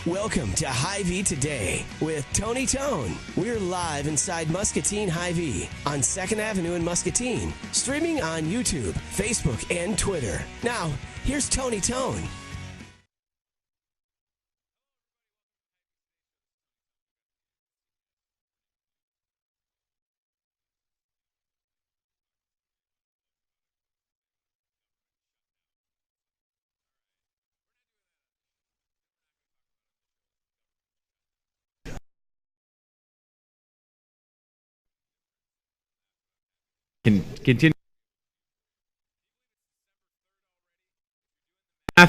Welcome to Hy-Vee Today with Tony Tone. We're live inside Muscatine Hy-Vee on 2nd Avenue in Muscatine, streaming on YouTube, Facebook, and Twitter. Now, here's Tony Tone. Continue.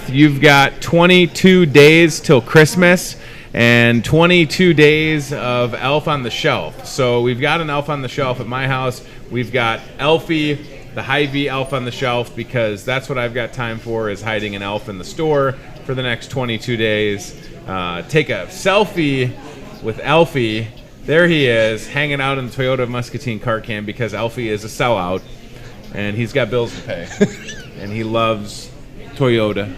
You've got 22 days till Christmas and 22 days of Elf on the Shelf. So we've got an Elf on the Shelf at my house. We've got Elfie, the Hy-Vee Elf on the Shelf, because that's what I've got time for, is hiding an elf in the store for the next 22 days. Take a selfie with Elfie. There he is, hanging out in the Toyota Muscatine car cam, because Elfie is a sellout, and he's got bills to pay. And he loves Toyota.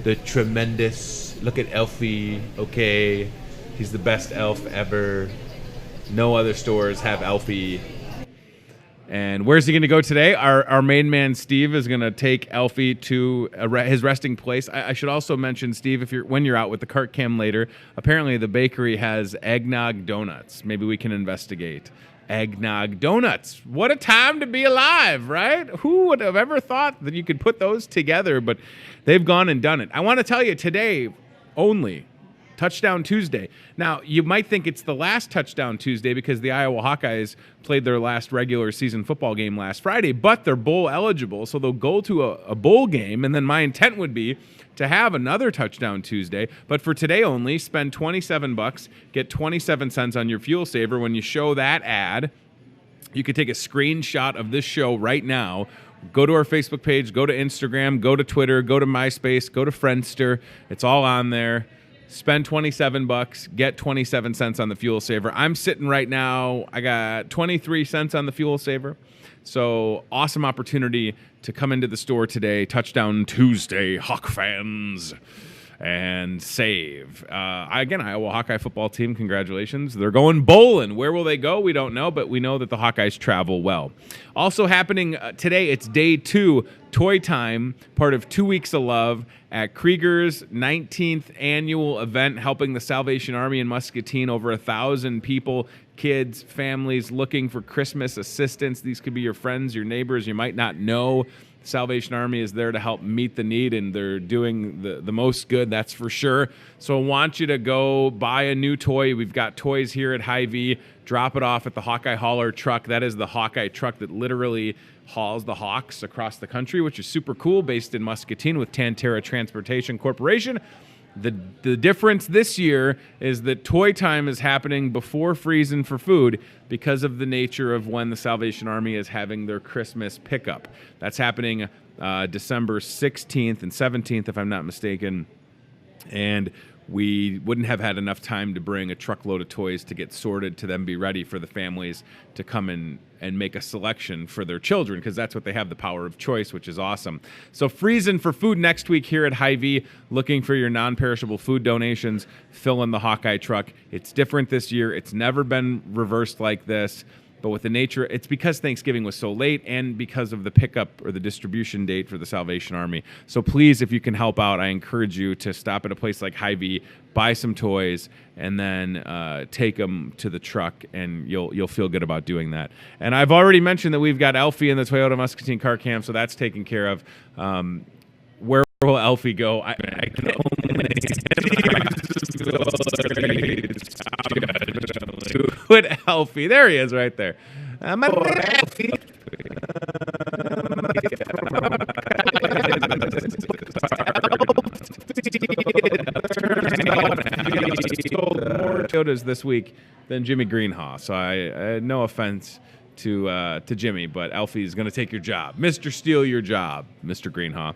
The tremendous, look at Elfie, okay? He's the best elf ever. No other stores have Elfie. And where's he going to go today? Our main man, Steve, is going to take Elfie to his resting place. I should also mention, Steve, when you're out with the cart cam later, apparently the bakery has eggnog donuts. Maybe we can investigate. Eggnog donuts. What a time to be alive, right? Who would have ever thought that you could put those together? But they've gone and done it. I want to tell you today only, Touchdown Tuesday. Now, you might think it's the last Touchdown Tuesday because the Iowa Hawkeyes played their last regular season football game last Friday, but they're bowl eligible, so they'll go to a bowl game, and then my intent would be to have another Touchdown Tuesday. But for today only, spend $27, get 27 cents on your fuel saver. When you show that ad, you could take a screenshot of this show right now. Go to our Facebook page, go to Instagram, go to Twitter, go to MySpace, go to Friendster. It's all on there. Spend $27, get 27 cents on the fuel saver. I'm sitting right now, I got 23 cents on the fuel saver. So awesome opportunity to come into the store today, Touchdown Tuesday, Hawk fans, and save. Again, Iowa Hawkeye football team, congratulations. They're going bowling. Where will they go? We don't know, but we know that the Hawkeyes travel well. Also happening today, it's day 2, Toy Time, part of 2 Weeks of Love at Krieger's 19th annual event, helping the Salvation Army in Muscatine. Over 1,000 people, kids, families looking for Christmas assistance. These could be your friends, your neighbors you might not know. Salvation Army is there to help meet the need, and they're doing the most good, that's for sure. So I want you to go buy a new toy. We've got toys here at Hy-Vee. Drop it off at the Hawkeye Hauler truck. That is the Hawkeye truck that literally hauls the Hawks across the country, which is super cool, based in Muscatine with Tantera Transportation Corporation. The difference this year is that Toy Time is happening before Freezing for Food because of the nature of when the Salvation Army is having their Christmas pickup. That's happening December 16th and 17th, if I'm not mistaken. And we wouldn't have had enough time to bring a truckload of toys to get sorted to then be ready for the families to come in and make a selection for their children, because that's what they have, the power of choice, which is awesome. So Freezing for Food next week here at Hy-Vee, looking for your non-perishable food donations, fill in the Hawkeye truck. It's different this year. It's never been reversed like this. But with the nature, it's because Thanksgiving was so late and because of the pickup or the distribution date for the Salvation Army. So please, if you can help out, I encourage you to stop at a place like Hy-Vee, buy some toys, and then take them to the truck, and you'll feel good about doing that. And I've already mentioned that we've got Elfie in the Toyota Muscatine car camp, so that's taken care of. Where will Elfie go? I can only Put Elfie. There he is, right there. My Elfie. Sold more Toyotas this week than Jimmy Greenhaw. So I no offense to Jimmy, but Elfie's going to take your job. Mr. Steal your job, Mr. Greenhaw.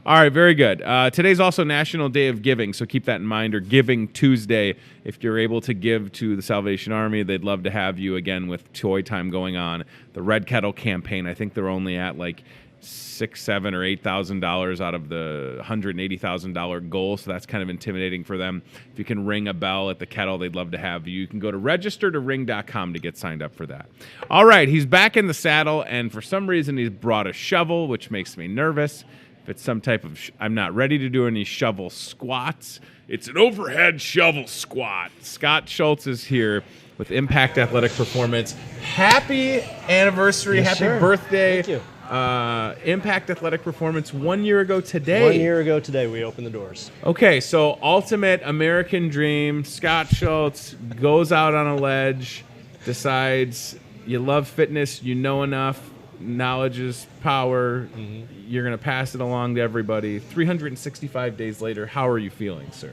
All right, very good. Today's also National Day of Giving, so keep that in mind, or Giving Tuesday. If you're able to give to the Salvation Army, they'd love to have you again with Toy Time going on. The Red Kettle campaign, I think they're only at like $6,000, or $8,000 out of the $180,000 goal, so that's kind of intimidating for them. If you can ring a bell at the kettle, they'd love to have you. You can go to registertoring.com to get signed up for that. All right, he's back in the saddle, and for some reason he's brought a shovel, which makes me nervous. If it's some type of, I'm not ready to do any shovel squats. It's an overhead shovel squat. Scott Schultz is here with Impact Athletic Performance. Happy anniversary, yes, happy birthday. Thank you. Impact Athletic Performance 1 year ago today. 1 year ago today, we opened the doors. Okay, so ultimate American dream. Scott Schultz goes out on a ledge, decides you love fitness, you know enough, knowledge is power, you're going to pass it along to everybody. 365 days later, how are you feeling, sir?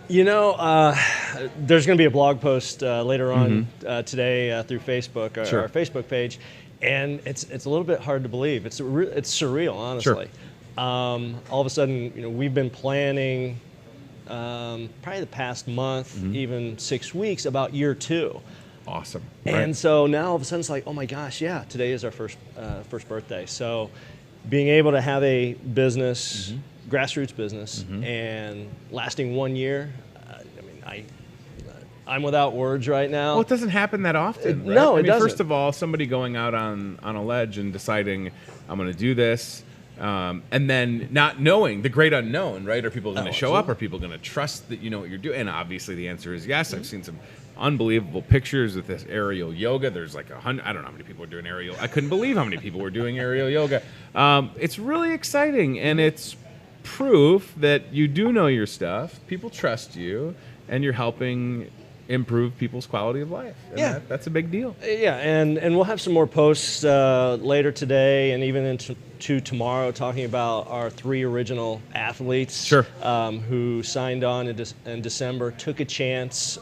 You know, there's going to be a blog post later on today through Facebook, our Facebook page, and it's a little bit hard to believe. It's surreal, honestly. All of a sudden, you know, we've been planning probably the past month, even 6 weeks, about year 2. Awesome. And so now all of a sudden it's like, oh my gosh, yeah, today is our first birthday. So being able to have a business, grassroots business, and lasting 1 year, I mean, I'm without words right now. Well, it doesn't happen that often, right? No, it doesn't. First of all, somebody going out on a ledge and deciding, I'm going to do this, and then not knowing the great unknown, right? Are people going to show up? Are people going to trust that you know what you're doing? And obviously the answer is yes. I've seen some unbelievable pictures with this aerial yoga. There's like 100, I don't know how many people are doing aerial. I couldn't believe how many people were doing aerial yoga. It's really exciting, and it's proof that you do know your stuff, people trust you, and you're helping improve people's quality of life. And that's a big deal. Yeah, and we'll have some more posts later today and even into tomorrow talking about our 3 original athletes who signed on in December, took a chance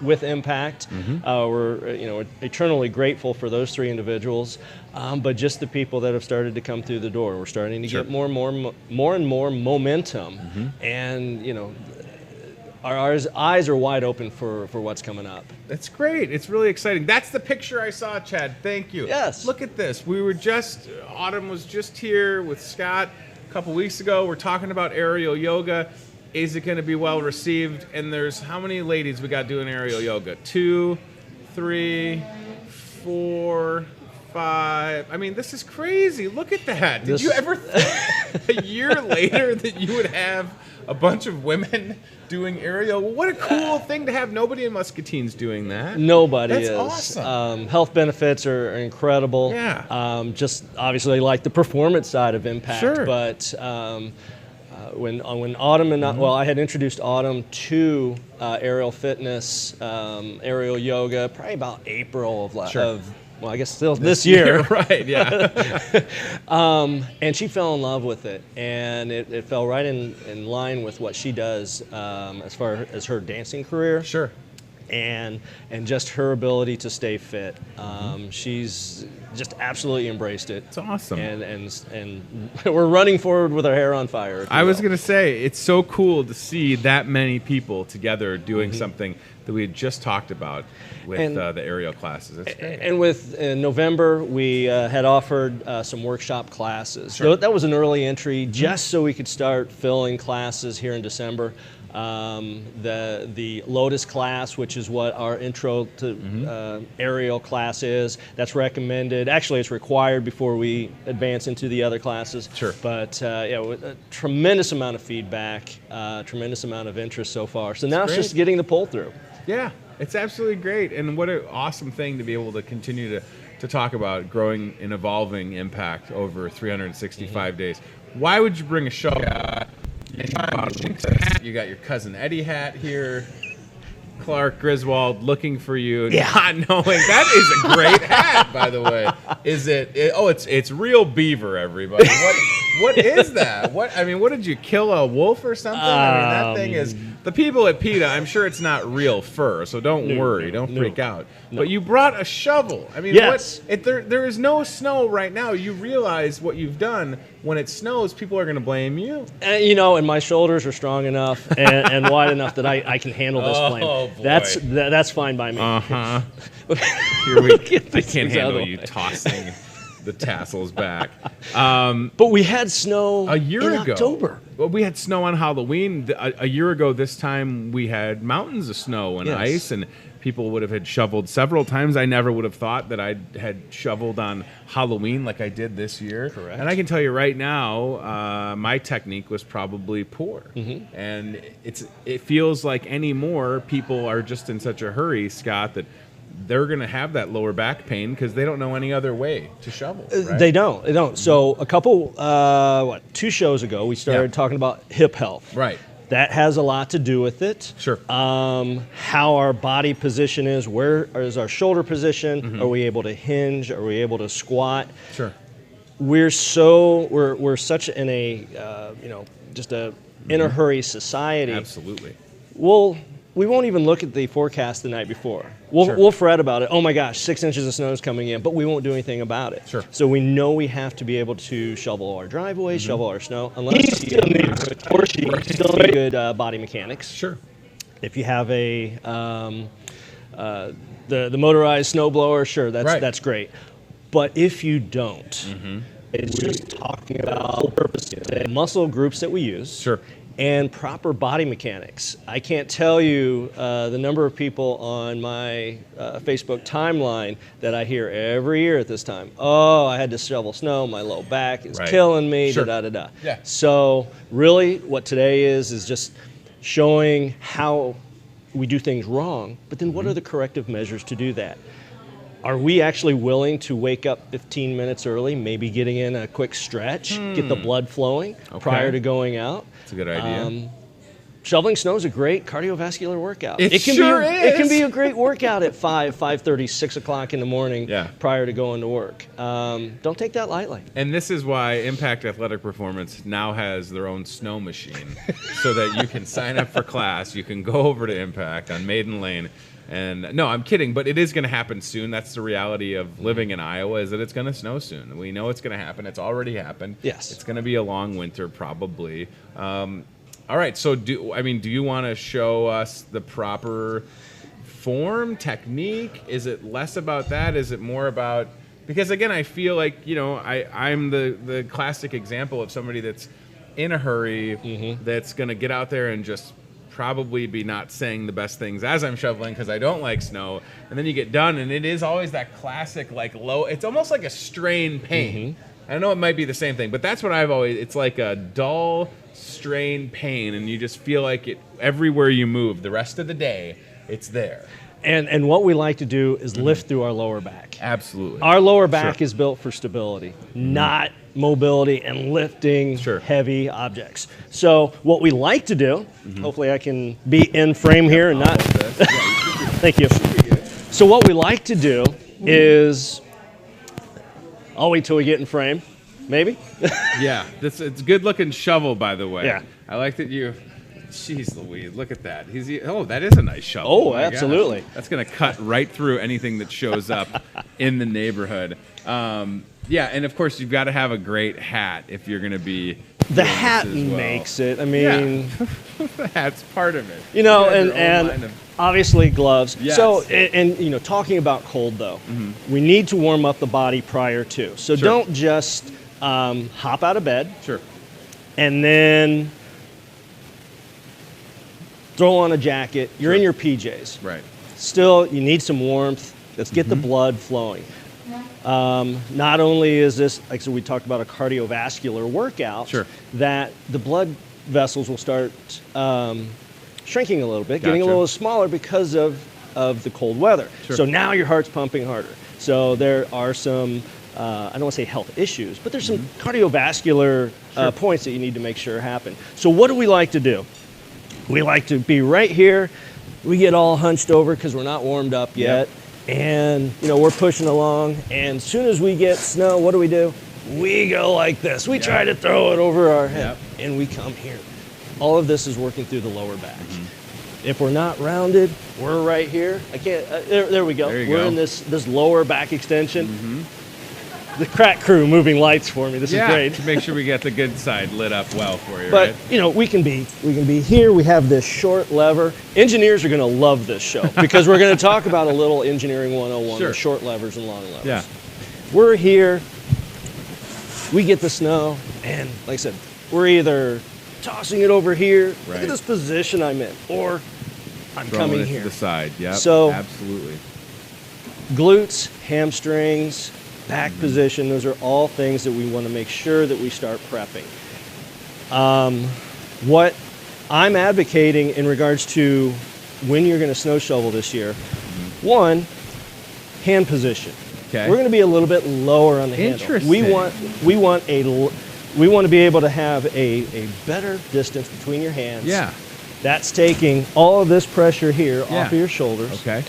with Impact. We're eternally grateful for those 3 individuals, but just the people that have started to come through the door. We're starting to get more and more momentum, and you know, our eyes are wide open for what's coming up. That's great. It's really exciting. That's the picture I saw, Chad. Thank you. Yes. Look at this. Autumn was just here with Scott a couple weeks ago. We're talking about aerial yoga. Is it going to be well received? And there's how many ladies we got doing aerial yoga? 2, 3, 4, 5. I mean, this is crazy. Look at that. Did you ever think a year later that you would have a bunch of women doing aerial? Well, what a cool thing to have. Nobody in Muscatine's doing that. Nobody That's is. awesome. Health benefits are incredible. Yeah. Just obviously like the performance side of Impact. Sure. But when Autumn and I had introduced Autumn to aerial fitness, aerial yoga, probably about April well, I guess still this year. Right, yeah. And she fell in love with it, and it fell right in line with what she does as far as her dancing career. Sure. And just her ability to stay fit. She's just absolutely embraced it. It's awesome. And we're running forward with our hair on fire. I was going to say, it's so cool to see that many people together doing something that we had just talked about with the aerial classes. That's great. And in November, we had offered some workshop classes. So that was an early entry just so we could start filling classes here in December. The Lotus class, which is what our intro to aerial class is, that's recommended. Actually, it's required before we advance into the other classes. Sure. But a tremendous amount of feedback, tremendous amount of interest so far. So now it's just getting the pull through. Yeah, it's absolutely great. And what an awesome thing to be able to continue to talk about growing and evolving Impact over 365 days. Why would you bring a show? You got your cousin Eddie hat here. Clark Griswold looking for you, not knowing that is a great hat, by the way. Is it? It's real beaver, everybody. What is that? What did you kill a wolf or something? That thing is. The people at PETA, I'm sure it's not real fur, so don't worry, don't freak out. No. But you brought a shovel. I mean, there is no snow right now. You realize what you've done. When it snows, people are going to blame you. And my shoulders are strong enough and wide enough that I can handle this blame. Oh, boy. That's fine by me. Here I can't handle you tossing the tassel's back. But we had snow a year in ago. October. Well, we had snow on Halloween. A year ago this time, we had mountains of snow and ice, and people would have had shoveled several times. I never would have thought that I had shoveled on Halloween like I did this year. Correct. And I can tell you right now, my technique was probably poor. And it feels like anymore people are just in such a hurry, Scott, that they're going to have that lower back pain because they don't know any other way to shovel. Right? They don't. So a couple, 2 shows ago, we started talking about hip health. Right. That has a lot to do with it. Sure. How our body position is, where is our shoulder position? Are we able to hinge? Are we able to squat? Sure. We're such in a just a in a hurry society. Absolutely. We won't even look at the forecast the night before. We'll fret about it. Oh my gosh, 6 inches of snow is coming in, but we won't do anything about it. Sure. So we know we have to be able to shovel our driveways, shovel our snow, unless you still need good body mechanics. Sure. If you have a the motorized snowblower, sure, that's great. But if you don't, it's just talking about muscle groups that we use. Sure. And proper body mechanics. I can't tell you the number of people on my Facebook timeline that I hear every year at this time. Oh, I had to shovel snow. My low back is killing me. Sure. Da-da-da-da. Yeah. So really what today is just showing how we do things wrong, but then what are the corrective measures to do that? Are we actually willing to wake up 15 minutes early, maybe getting in a quick stretch, get the blood flowing prior to going out? That's a good idea. Shoveling snow is a great cardiovascular workout. It sure is. It can be a great workout at 5:30, 6 o'clock in the morning prior to going to work. Don't take that lightly. And this is why Impact Athletic Performance now has their own snow machine so that you can sign up for class. You can go over to Impact on Maiden Lane. And no, I'm kidding, but it is going to happen soon. That's the reality of living in Iowa, is that it's going to snow soon. We know it's going to happen. It's already happened. Yes. It's going to be a long winter, probably. All right, so do you want to show us the proper form, technique? Is it less about that? Is it more about, because again, I feel like, I'm the classic example of somebody that's in a hurry, that's going to get out there and just probably be not saying the best things as I'm shoveling because I don't like snow. And then you get done, and it is always that classic, like, low, it's almost like a strain pain. I know it might be the same thing, but that's what it's like a dull strain pain, and you just feel like it everywhere you move the rest of the day, it's there. And what we like to do is lift through our lower back. Absolutely. Our lower back is built for stability, not mobility and lifting heavy objects. So what we like to do, hopefully I can be in frame here and not. Thank you. So what we like to do is, I'll wait till we get in frame, maybe. Yeah, it's a good looking shovel, by the way. Yeah. I like that you. Jeez Louise, look at that. That is a nice shovel. Oh, absolutely. Gosh. That's going to cut right through anything that shows up in the neighborhood. Yeah, and of course, you've got to have a great hat if you're going to be. The hat makes it. I mean, the hat's part of it. And obviously gloves. Yes. So, and talking about cold though, we need to warm up the body prior to. So don't just hop out of bed. Sure. And then throw on a jacket. You're in your PJs. Right. Still, you need some warmth. Let's get the blood flowing. Not only is this, like so we talked about, a cardiovascular workout, that the blood vessels will start shrinking a little bit, getting a little smaller because of the cold weather. So now your heart's pumping harder. So there are some, I don't want to say health issues, but there's some cardiovascular points that you need to make sure happen. So what do we like to do? We like to be right here. We get all hunched over because we're not warmed up yet. And, we're pushing along. And as soon as we get snow, what do? We go like this. We try to throw it over our head. And we come here. All of this is working through the lower back. If we're not rounded, we're right here. I can't, there we go. We're in this lower back extension. The crack crew moving lights for me. This is great. To make sure we get the good side lit up well for you, but, right? we can be here. We have this short lever. Engineers are going to love this show because we're going to talk about a little engineering 101, short levers and long levers. Yeah. We're here. we get the snow, and like I said, we're either tossing it over here, look at this position I'm in, or I'm coming here. To the side, yeah. So, absolutely. Glutes, hamstrings, back position, those are all things that we want to make sure that we start prepping. What I'm advocating in regards to when you're going to snow shovel this year, one, hand position. Okay. We're going to be a little bit lower on the handle. Interesting. We want to be able to have a better distance between your hands. Yeah. That's taking all of this pressure here off of your shoulders. Okay.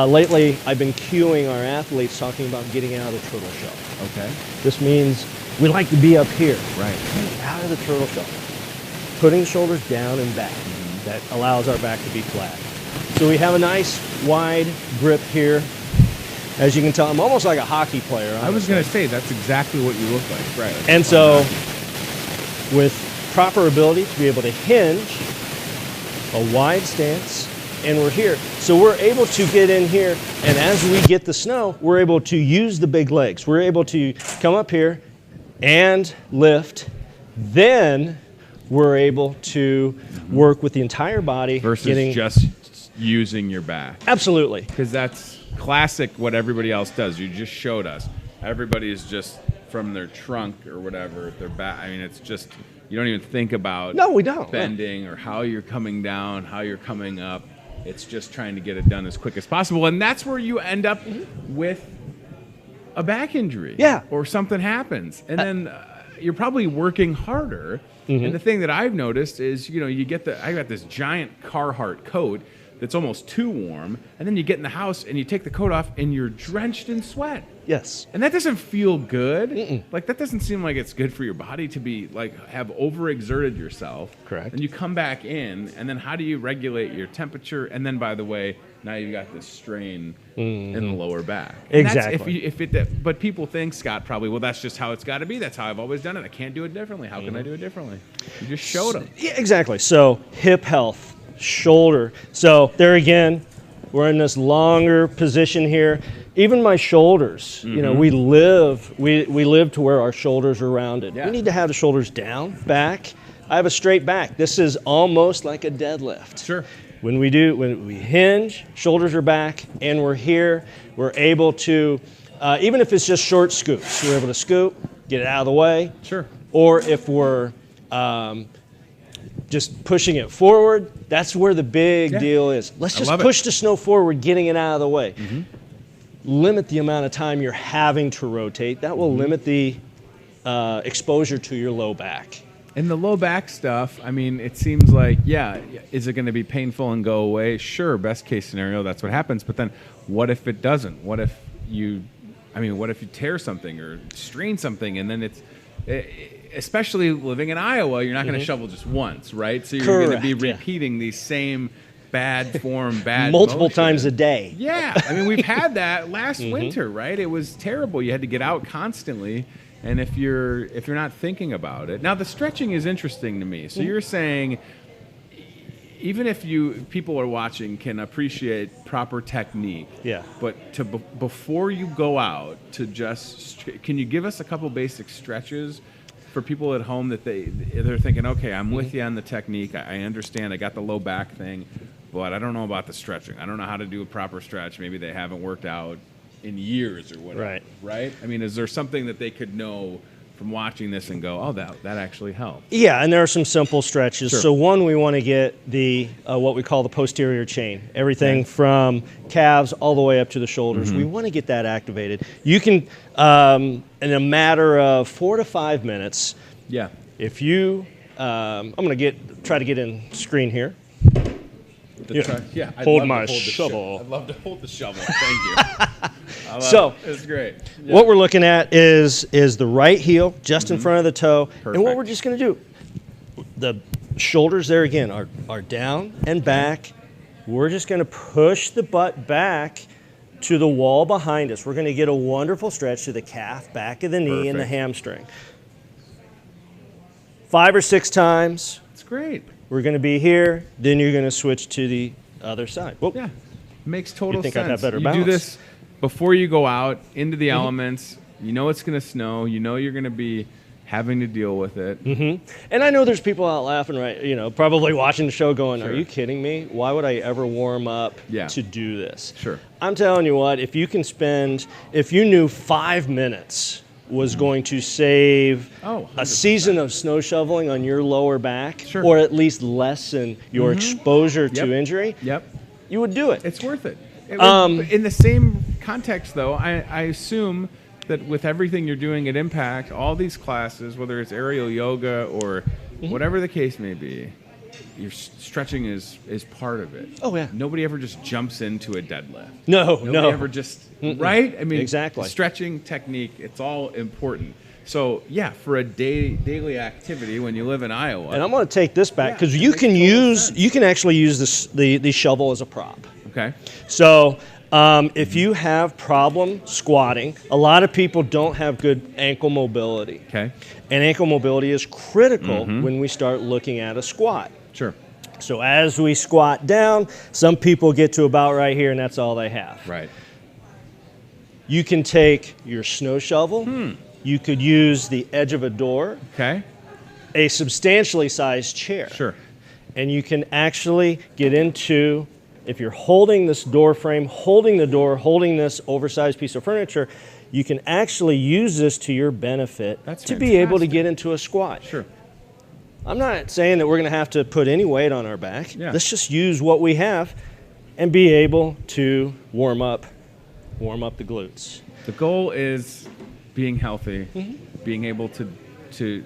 Lately, I've been cueing our athletes talking about getting out of the turtle shell. Okay. This means we like to be up here. Right. Out of the turtle shell. Putting the shoulders down and back. That allows our back to be flat. So we have a nice wide grip here. As you can tell, I'm almost like a hockey player. Honestly. I was going to say, that's exactly what you look like. Right. And so, with proper ability to be able to hinge, a wide stance, and we're here. So we're able to get in here, and as we get the snow, we're able to use the big legs. We're able to come up here and lift. Then we're able to work with the entire body. Versus just using your back. Absolutely. Because that's classic what everybody else does. You just showed us. Everybody is just from their trunk or whatever, their back. I mean, it's just, you don't even think about we don't. bending or how you're coming down, how you're coming up. It's just trying to get it done as quick as possible. And that's where you end up with a back injury. Yeah. Or something happens. And then you're probably working harder. And the thing that I've noticed is, you know, I got this giant Carhartt coat that's almost too warm, and then you get in the house and you take the coat off and you're drenched in sweat. Yes. And that doesn't feel good. Like, that doesn't seem like it's good for your body to be, like, have overexerted yourself. Correct. And you come back in, and then how do you regulate your temperature? And then, by the way, now you've got this strain in the lower back. And Exactly. But people think, Scott, probably, well, that's just how it's got to be. That's how I've always done it. I can't do it differently. How can I do it differently? You just showed them. Yeah, exactly. So hip health, shoulder. So there again, we're in this longer position here. Even my shoulders, you know, we live to where our shoulders are rounded. Yeah. We need to have the shoulders down, back. I have a straight back. This is almost like a deadlift. Sure. When we hinge, shoulders are back, and we're here, we're able to, even if it's just short scoops, we're able to scoop, get it out of the way. Sure. Or if we're just pushing it forward, that's where the big deal is. Let's just push the snow forward, getting it out of the way. Limit the amount of time you're having to rotate. That will limit the exposure to your low back. And the low back stuff, I mean, it seems like, is it going to be painful and go away? Sure, best case scenario, that's what happens. But then what if it doesn't? What if you tear something or strain something, and then especially living in Iowa, you're not going to shovel just once, right? So you're going to be repeating these same bad form, multiple motion. Times a day. Yeah, I mean, we've had that last winter, right? It was terrible. You had to get out constantly. And if you're not thinking about it, now the stretching is interesting to me. So you're saying, even if people are watching can appreciate proper technique, but before you go out to can you give us a couple basic stretches for people at home that they're thinking, okay, I'm with you on the technique, I understand, I got the low back thing, but I don't know about the stretching. I don't know how to do a proper stretch. Maybe they haven't worked out in years or whatever, right? I mean, is there something that they could know from watching this and go, oh, that actually helped? Yeah, and there are some simple stretches. Sure. So one, we want to get the what we call the posterior chain, everything from calves all the way up to the shoulders. We want to get that activated. You can, in a matter of 4 to 5 minutes, if you, I'm going to try to get in screen here. Hold my shovel. I'd love to hold the shovel. Thank you. So it's great. What we're looking at is the right heel just in front of the toe. Perfect. And what we're just going to do, the shoulders there again are down and back. We're just going to push the butt back to the wall behind us. We're going to get a wonderful stretch to the calf, back of the knee, and the hamstring. 5 or 6 times. That's great. We're going to be here, then you're going to switch to the other side. Whoop. Yeah, makes total sense. I'd have better you balance. Do this before you go out into the elements. You know it's going to snow. You know you're going to be having to deal with it. And I know there's people out laughing, right? You know, probably watching the show going, Sure. "Are you kidding me? Why would I ever warm up Yeah. to do this?" Sure. I'm telling you what, if you knew 5 minutes was going to save Oh, a season of snow shoveling on your lower back, Sure. or at least lessen your exposure to Yep. injury, Yep. you would do it. It's worth it. In the same context, though, I assume that with everything you're doing at Impact, all these classes, whether it's aerial yoga or whatever the case may be, your stretching is part of it. Oh, yeah. Nobody ever just jumps into a deadlift. No. Nobody ever just, right? I mean, Exactly. stretching technique, it's all important. So, yeah, for a daily activity when you live in Iowa. And I'm going to take this back Yeah, because it you makes can total sense. you can actually use the shovel as a prop. Okay. So if you have problem squatting, a lot of people don't have good ankle mobility. Okay. And ankle mobility is critical when we start looking at a squat. Sure. So as we squat down, some people get to about right here and that's all they have. Right. You can take your snow shovel. You could use the edge of a door, Okay. a substantially sized chair. Sure. And you can actually get into, if you're holding this door frame, holding the door, holding this oversized piece of furniture, you can actually use this to your benefit That's to be able to fantastic. get into a squat. Sure. I'm not saying that we're going to have to put any weight on our back. Yeah. Let's just use what we have and be able to warm up the glutes. The goal is being healthy, being able to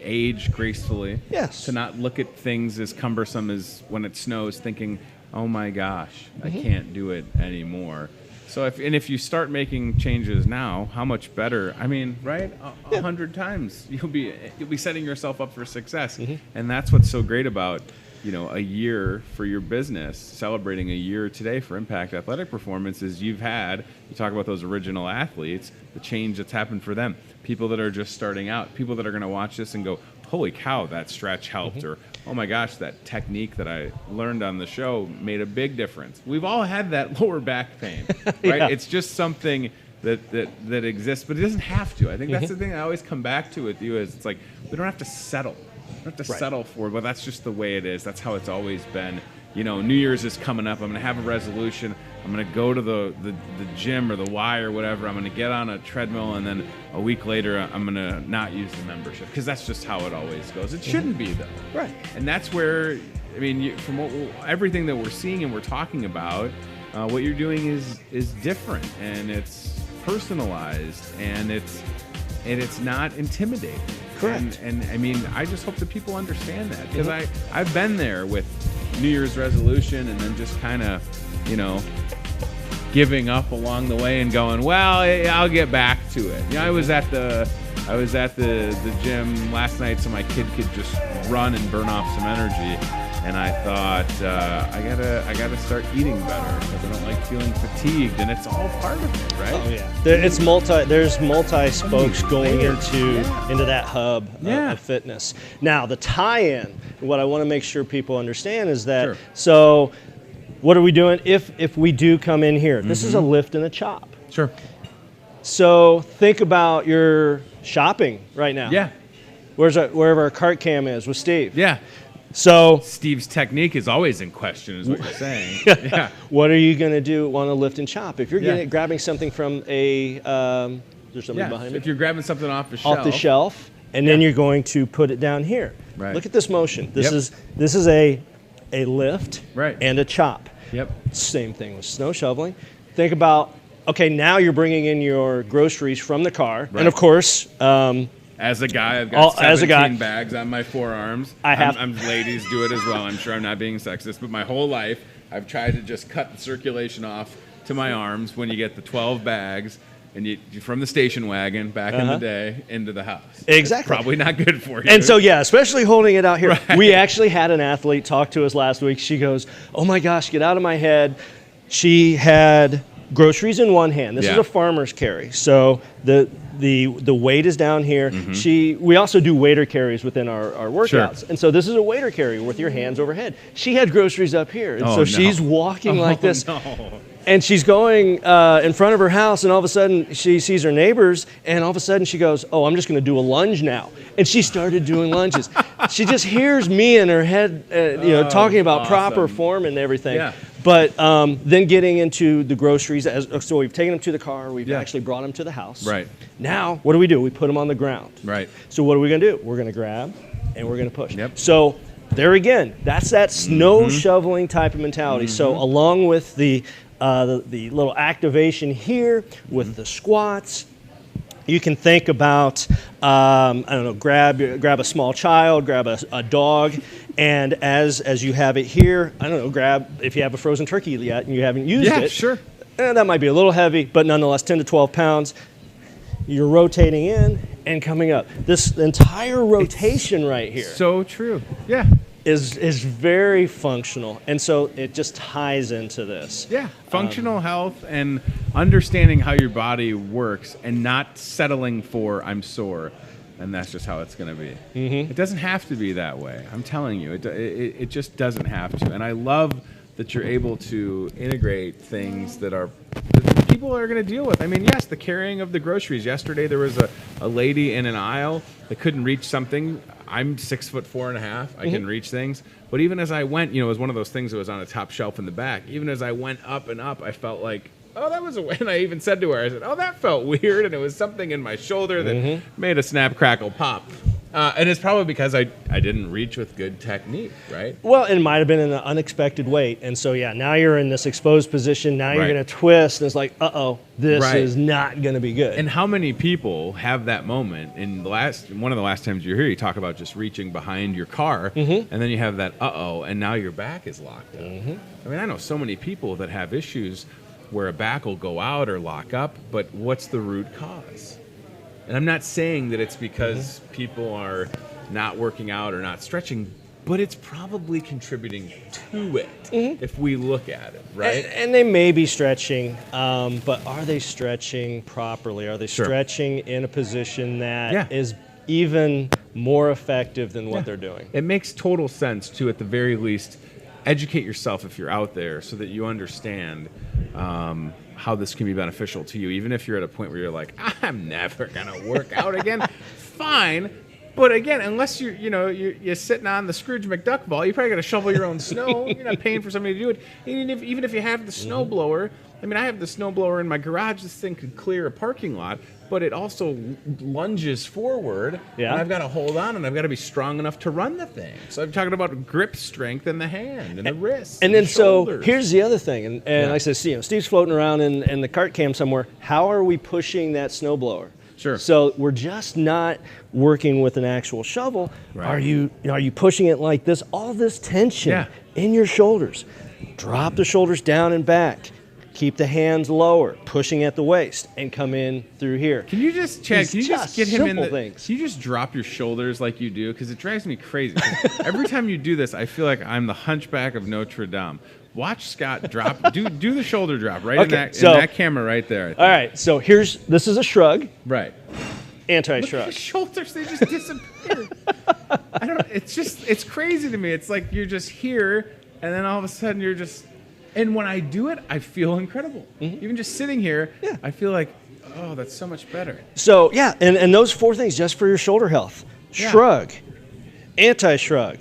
age gracefully. Yes. To not look at things as cumbersome as when it snows, thinking, "Oh my gosh, I can't do it anymore." So if you start making changes now, how much better? I mean, right? 100 times you'll be setting yourself up for success, and that's what's so great about a year for your business, celebrating a year today for Impact Athletic Performance. Is you talk about those original athletes, the change that's happened for them, people that are just starting out, people that are going to watch this and go, "Holy cow, that stretch helped," or "Oh my gosh, that technique that I learned on the show made a big difference." We've all had that lower back pain, right? Yeah. It's just something that exists, but it doesn't have to. I think that's the thing I always come back to with you is it's like we don't have to settle. We don't have to settle for it, but that's just the way it is. That's how it's always been. New Year's is coming up. I'm going to have a resolution. I'm going to go to the gym or the Y or whatever. I'm going to get on a treadmill, and then a week later, I'm going to not use the membership because that's just how it always goes. It shouldn't be, though. Right. And that's where, from everything that we're seeing and we're talking about, what you're doing is different, and it's personalized, and it's not intimidating. Correct. And I just hope that people understand that because I've been there with New Year's resolution and then just kind of, giving up along the way and going, well, I'll get back to it. I was at the gym last night so my kid could just run and burn off some energy. And I thought I gotta start eating better because I don't like feeling fatigued, and it's all part of it, right? Oh yeah, there's multi spokes going into that hub of fitness. Now the tie-in, what I want to make sure people understand is that so what are we doing if we do come in here? This is a lift and a chop. Sure. So think about your shopping right now. Yeah. Wherever our cart cam is with Steve. Yeah. So Steve's technique is always in question, is what you're saying. Yeah. What are you going to do on a lift and chop? If you're Yeah. grabbing something from there's somebody behind me. If you're grabbing something off the shelf, and then you're going to put it down here. Right. Look at this motion. This is a lift and a chop. Yep. Same thing with snow shoveling. Think about, okay, now you're bringing in your groceries from the car, and of course, as a guy, I've got 17 as a guy, bags on my forearms. Ladies do it as well. I'm sure I'm not being sexist, but my whole life I've tried to just cut the circulation off to my arms when you get the 12 bags and you from the station wagon back in the day into the house. Exactly. It's probably not good for you. And so, especially holding it out here. Right. We actually had an athlete talk to us last week. She goes, "Oh my gosh, get out of my head." She had groceries in one hand. This is a farmer's carry. So the weight is down here. We also do waiter carries within our workouts. And so this is a waiter carry with your hands overhead. She had groceries up here. And she's walking like this. No. And she's going in front of her house, and all of a sudden she sees her neighbors, and all of a sudden she goes, "Oh, I'm just going to do a lunge now." And she started doing lunges. She just hears me in her head, talking about proper form and everything. Yeah. But then getting into the groceries, so we've taken them to the car, we've actually brought them to the house. Right. Now, what do? We put them on the ground. Right. So what are we going to do? We're going to grab, and we're going to push. Yep. So there again, that's that snow shoveling type of mentality. So along with the little activation here with the squats, you can think about, grab a small child, grab a dog, and as you have it here, grab, if you have a frozen turkey yet and you haven't used it. Yeah, sure. That might be a little heavy, but nonetheless, 10 to 12 pounds. You're rotating in and coming up. This entire rotation right here. So true. Yeah. Is very functional, and so it just ties into this. Yeah, functional health and understanding how your body works and not settling for "I'm sore," and that's just how it's going to be. It doesn't have to be that way. I'm telling you, it just doesn't have to. And I love that you're able to integrate things that people are going to deal with. I mean, yes, the carrying of the groceries. Yesterday there was a lady in an aisle that couldn't reach something. I'm 6'4.5". I can reach things. But even as I went, it was one of those things that was on a top shelf in the back. Even as I went up and up, I felt like, oh, that was a way. And I even said to her, I said, oh, that felt weird. And it was something in my shoulder that made a snap, crackle, pop. And it's probably because I didn't reach with good technique, right? Well, it might have been an unexpected weight. And so, now you're in this exposed position. Now you're going to twist. And it's like, uh-oh, this is not going to be good. And how many people have that moment? In one of the last times you were here, you talk about just reaching behind your car. And then you have that, uh-oh, and now your back is locked up. I mean, I know so many people that have issues where a back will go out or lock up, but what's the root cause? And I'm not saying that it's because people are not working out or not stretching, but it's probably contributing to it if we look at it, right? And they may be stretching, but are they stretching properly? Are they stretching in a position that is even more effective than what they're doing? It makes total sense to, at the very least, educate yourself if you're out there so that you understand how this can be beneficial to you, even if you're at a point where you're like, I'm never gonna work out again. Fine, but again, unless you're sitting on the Scrooge McDuck ball, you probably got to shovel your own snow. You're not paying for somebody to do it. Even if you have the snow blower, I mean, I have the snow blower in my garage. This thing could clear a parking lot, but it also lunges forward, and I've got to hold on, and I've got to be strong enough to run the thing. So I'm talking about grip strength in the hand and the wrist. And then so here's the other thing, and I said, Steve's floating around in the cart cam somewhere. How are we pushing that snowblower? Sure. So we're just not working with an actual shovel. Right. Are you pushing it like this? All this tension in your shoulders. Drop the shoulders down and back. Keep the hands lower, pushing at the waist, and come in through here. Can you just, Chad, can you just get him in the things. Can you just drop your shoulders like you do? Because it drives me crazy. Every time you do this, I feel like I'm the Hunchback of Notre Dame. Watch Scott drop, do the shoulder drop right in that camera right there. All right, so this is a shrug. Right. Anti-shrug. Look at his shoulders, they just disappeared. It's crazy to me. It's like you're just here, and then all of a sudden you're just, and when I do it, I feel incredible. Even just sitting here, I feel like, oh, that's so much better. So, and those 4 things just for your shoulder health. Shrug, anti-shrug,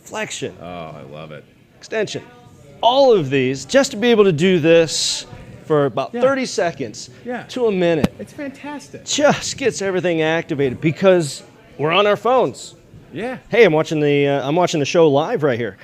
flexion. Oh, I love it. Extension. All of these, just to be able to do this for about 30 seconds to a minute. It's fantastic. Just gets everything activated because we're on our phones. Yeah. Hey, I'm watching the show live right here.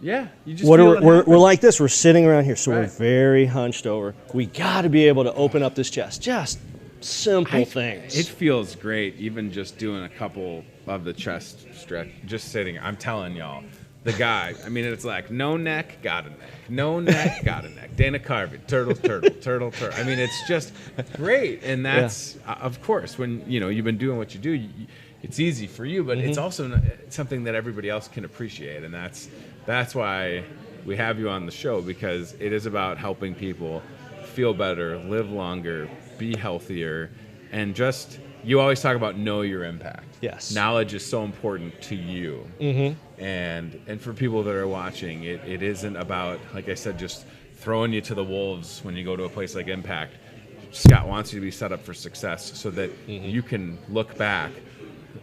Yeah. You just we're like this. We're sitting around here, so we're very hunched over. We got to be able to open up this chest. Just simple things. It feels great, even just doing a couple of the chest stretch, just sitting. I'm telling y'all. The guy, I mean, it's like no neck, got a neck. No neck, got a neck. Dana Carvey, turtle. I mean, it's just great. And that's, of course, when, you've been doing what you do, it's easy for you, but it's also something that everybody else can appreciate. And that's why we have you on the show, because it is about helping people feel better, live longer, be healthier, and just, you always talk about know your impact. Yes. Knowledge is so important to you. And for people that are watching, it isn't about, like I said, just throwing you to the wolves when you go to a place like Impact. Scott wants you to be set up for success so that you can look back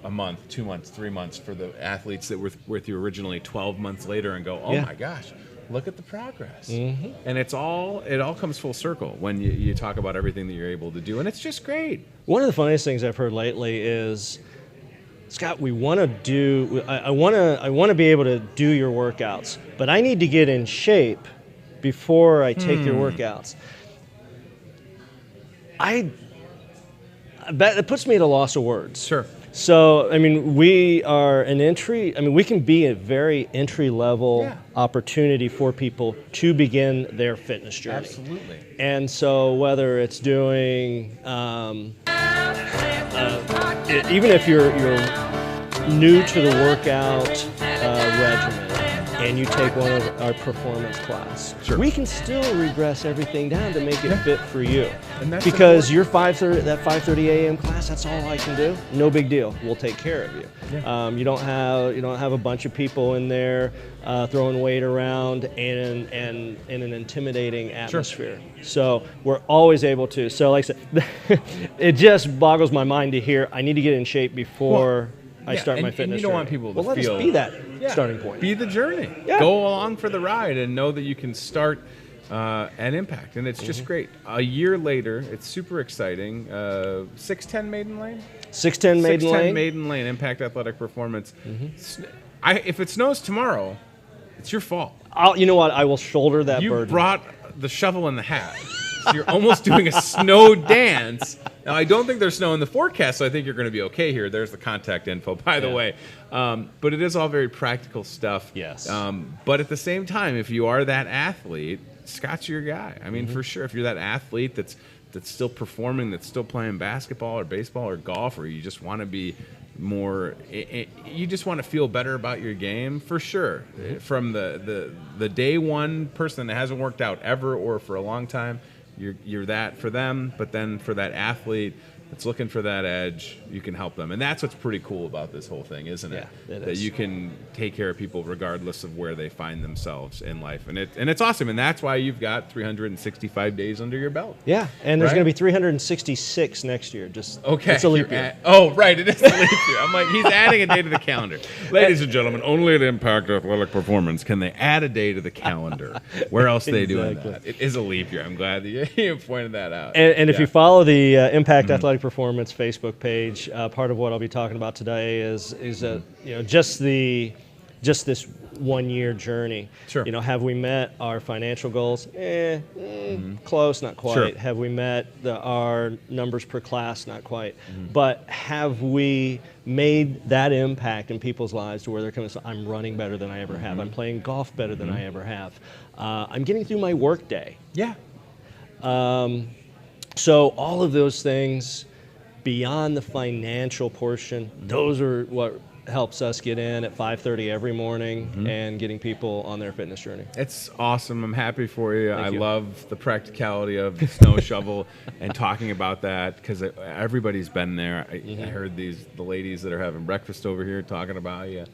a month, 2 months, 3 months for the athletes that were with you originally 12 months later and go, oh my gosh, look at the progress. And it all comes full circle when you talk about everything that you're able to do, and it's just great. One of the funniest things I've heard lately is, Scott, I want to be able to do your workouts, but I need to get in shape before I take your workouts. I bet it puts me at a loss of words. Sure. So, I mean, we can be a very entry-level opportunity for people to begin their fitness journey. Absolutely. And so whether it's doing, even if you're new to the workout regimen, and you take one of our performance class, we can still regress everything down to make it fit for you. And that's because your 5:30 a.m. class, that's all I can do. No big deal. We'll take care of you. You don't have a bunch of people in there throwing weight around in an intimidating atmosphere. So we're always able to. So like I said, it just boggles my mind to hear I need to get in shape before I start my fitness. And you don't want people to let feel. us be that starting point. Be the journey. Go along for the ride and know that you can start at Impact. And it's just great. A year later, it's super exciting. 610 Maiden Lane? 610 Maiden Lane. 610 Maiden Lane, Impact Athletic Performance. If it snows tomorrow, it's your fault. You know what? I will shoulder that burden. You brought the shovel and the hat. So you're almost doing a snow dance. Now, I don't think there's snow in the forecast, so I think you're going to be okay here. There's the contact info, by the way. But it is all very practical stuff. Yes. But at the same time, if you are that athlete, Scott's your guy. I mean, for sure. If you're that athlete that's still performing, that's still playing basketball or baseball or golf, or you just want to be more, you just want to feel better about your game, for sure. From the day one person that hasn't worked out ever or for a long time, you're that for them, but then for that athlete that's looking for that edge, you can help them. And that's what's pretty cool about this whole thing, isn't it? Yeah, that you can take care of people regardless of where they find themselves in life. And it's awesome. And that's why you've got 365 days under your belt. Yeah, and there's going to be 366 next year. It's a leap year. Right, it is a leap year. I'm like, he's adding a day to the calendar. Ladies and gentlemen, only at Impact Athletic Performance can they add a day to the calendar. Where else are they doing that? It is a leap year. I'm glad that you pointed that out. And if you follow the Impact Athletic Performance Facebook page, part of what I'll be talking about today is just this 1 year journey. Sure. Have we met our financial goals? Close, not quite. Sure. Have we met our numbers per class? Not quite. But have we made that impact in people's lives to where they're coming? So I'm running better than I ever have. I'm playing golf better than I ever have. I'm getting through my work day. Yeah. So all of those things, beyond the financial portion, those are what helps us get in at 5:30 every morning and getting people on their fitness journey. It's awesome. I'm happy for you. Thank you. Love the practicality of the snow shovel and talking about that, because everybody's been there. I heard the ladies that are having breakfast over here talking about you.